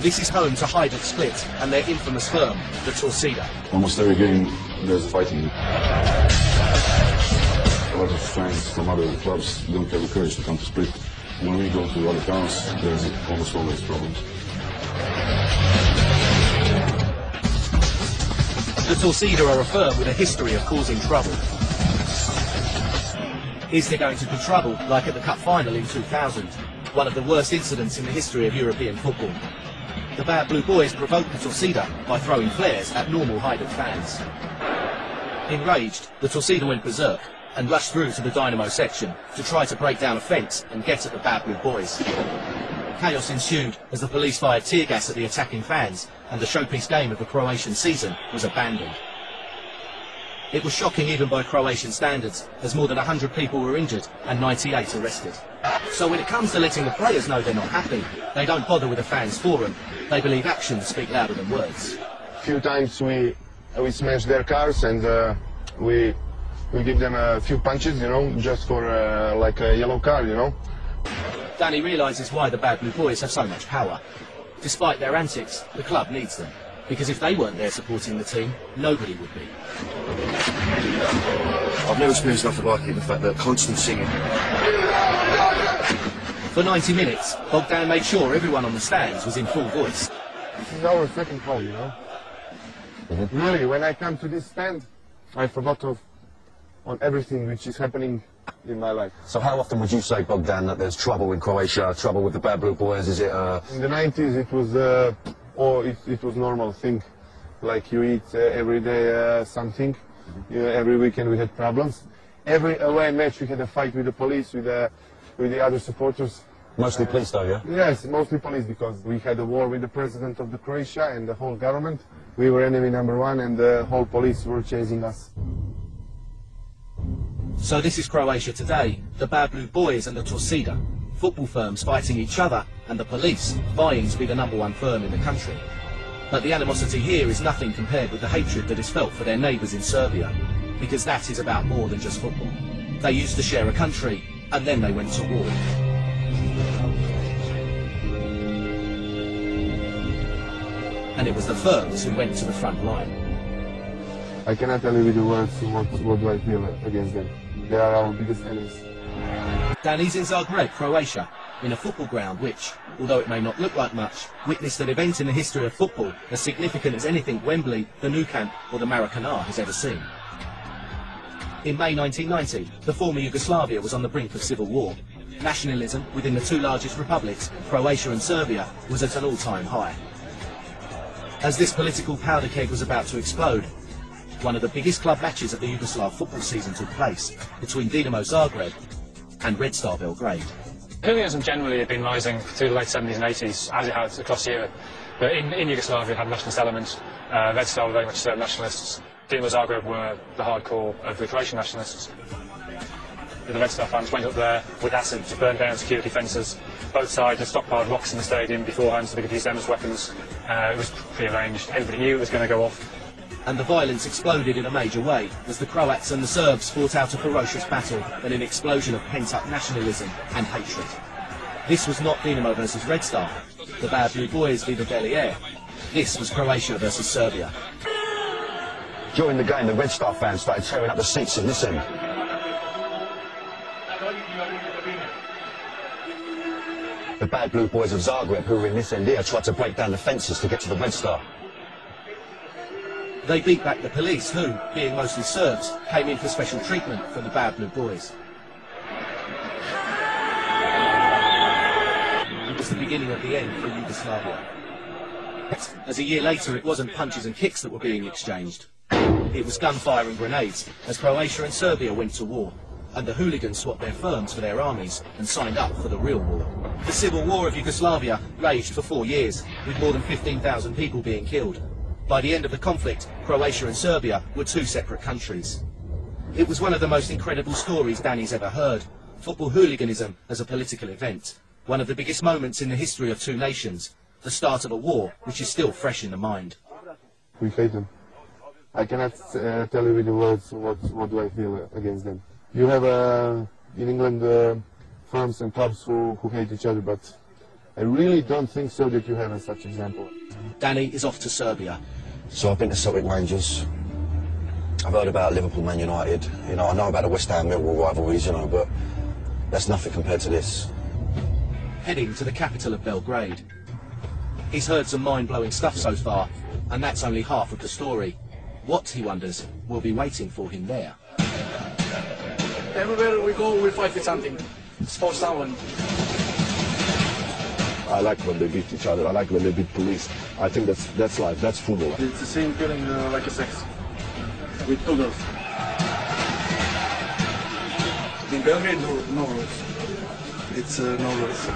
This is home to Hajduk Split and their infamous firm, the Torcida. Almost every game there's a fighting. A lot of fans from other clubs don't have the courage to come to Split. When we go to other towns, there's almost always problems. The Torcida are a firm with a history of causing trouble. Is there going to be trouble like at the Cup final in 2000? One of the worst incidents in the history of European football. The Bad Blue Boys provoked the Torcida by throwing flares at normal Hajduk fans. Enraged, the Torcida went berserk and rushed through to the Dynamo section to try to break down a fence and get at the Bad Blue Boys. Chaos ensued as the police fired tear gas at the attacking fans, and the showpiece game of the Croatian season was abandoned. It was shocking even by Croatian standards, as more than 100 people were injured and 98 arrested. So when it comes to letting the players know they're not happy, they don't bother with a fans forum. They believe actions speak louder than words. A few times we smash their cars and we give them a few punches, you know, just for like a yellow card, you know. Danny realises why the Bad Blue Boys have so much power. Despite their antics, the club needs them, because if they weren't there supporting the team, nobody would be. I've never experienced nothing like it, the fact that constant singing. For 90 minutes, Bogdan made sure everyone on the stands was in full voice. This is our second home, you know. Really, when I come to this stand, I forgot on everything which is happening in my life. So how often would you say, Bogdan, that there's trouble in Croatia, trouble with the Bad Blue Boys? Is it In the 90s it was it was normal thing. Like you eat every day something. Every weekend we had problems. Every away match we had a fight with the police, with the other supporters. Mostly police though, yeah? Yes, mostly police, because we had a war with the president of the Croatia and the whole government. We were enemy number one and the whole police were chasing us. So this is Croatia today, the Bad Blue Boys and the Torcida. Football firms fighting each other and the police vying to be the #1 firm in the country. But the animosity here is nothing compared with the hatred that is felt for their neighbours in Serbia, because that is about more than just football. They used to share a country and then they went to war. And it was the firms who went to the front line. I cannot tell you with the words what do I feel against them. They are our biggest enemies. Danny's in Zagreb, Croatia, in a football ground which, although it may not look like much, witnessed an event in the history of football as significant as anything Wembley, the Nou Camp or the Maracanã has ever seen. In May 1990, the former Yugoslavia was on the brink of civil war. Nationalism within the two largest republics, Croatia and Serbia, was at an all-time high. As this political powder keg was about to explode, one of the biggest club matches of the Yugoslav football season took place between Dinamo Zagreb and Red Star Belgrade. Hooliganism generally had been rising through the late 70s and 80s, as it had across Europe. But in Yugoslavia it had nationalist elements. Red Star were very much Serb nationalists. Dinamo Zagreb were the hardcore of the Croatian nationalists. The Red Star fans went up there with acid to burn down security fences. Both sides had stockpiled rocks in the stadium beforehand so they could use them as weapons. It was prearranged. Everybody knew it was going to go off. And the violence exploded in a major way as the Croats and the Serbs fought out a ferocious battle and an explosion of pent-up nationalism and hatred. This was not Dinamo versus Red Star, the Bad Blue Boys v the Bel-Air. This was Croatia versus Serbia. During the game, the Red Star fans started tearing up the seats in this end. The Bad Blue Boys of Zagreb, who were in this end here, tried to break down the fences to get to the Red Star. They beat back the police who, being mostly Serbs, came in for special treatment from the Bad Blue Boys. It was the beginning of the end for Yugoslavia. As a year later it wasn't punches and kicks that were being exchanged. It was gunfire and grenades as Croatia and Serbia went to war, and the hooligans swapped their firms for their armies and signed up for the real war. The civil war of Yugoslavia raged for 4 years, with more than 15,000 people being killed. By the end of the conflict, Croatia and Serbia were two separate countries. It was one of the most incredible stories Danny's ever heard. Football hooliganism as a political event. One of the biggest moments in the history of two nations. The start of a war which is still fresh in the mind. We hate them. I cannot tell you with the words what do I feel against them. You have in England firms and clubs who hate each other, but I really don't think so that you have a such example. Danny is off to Serbia. So I've been to Celtic Rangers. I've heard about Liverpool, Man United. You know, I know about the West Ham Millwall rivalries, you know, but that's nothing compared to this. Heading to the capital of Belgrade. He's heard some mind-blowing stuff so far, and that's only half of the story. What, he wonders, will be waiting for him there. Everywhere we go, we fight with something. It's for someone. I like when they beat each other. I like when they beat police. I think that's life. That's football. It's the same feeling like a sex with two girls. In Belgrade, no rules. It's no rules.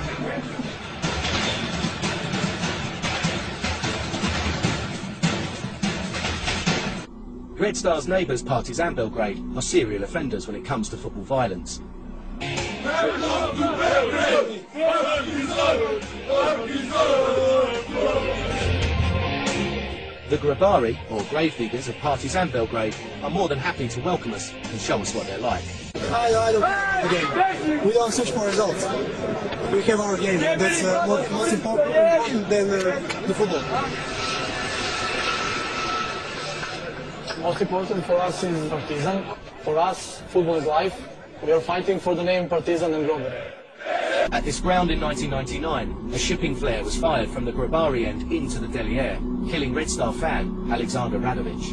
Red Star's neighbours, Partizan Belgrade, are serial offenders when it comes to football violence. The Grabari, or gravediggers of Partizan Belgrade, are more than happy to welcome us and show us what they're like. We don't search for results. We have our game. That's most important than the football. Most important for us is Partizan. For us, football is life. We are fighting for the name Partizan and Grover. At this ground in 1999, a shipping flare was fired from the Grabari end into the Delier, killing Red Star fan Alexander Radovic.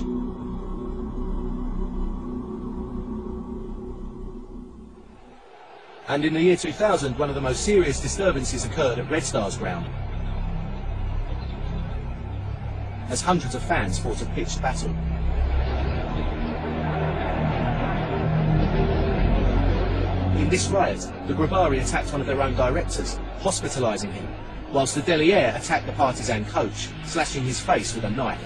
And in the year 2000, one of the most serious disturbances occurred at Red Star's ground, as hundreds of fans fought a pitched battle. In this riot, the Grabari attacked one of their own directors, hospitalising him, whilst the Delier attacked the Partizan coach, slashing his face with a knife.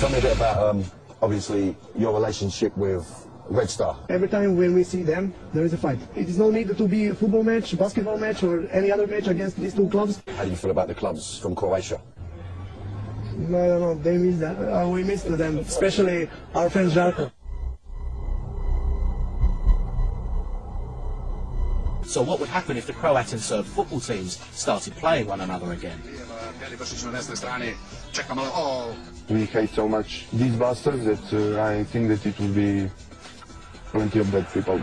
Tell me a bit about, obviously, your relationship with Red Star. Every time when we see them, there is a fight. It is no need to be a football match, basketball match, or any other match against these two clubs. How do you feel about the clubs from Croatia? I don't know, they miss that. We miss them, especially our friend Žarko. So what would happen if the Croat and Serb football teams started playing one another again? We hate so much these bastards that I think that it will be plenty of bad people.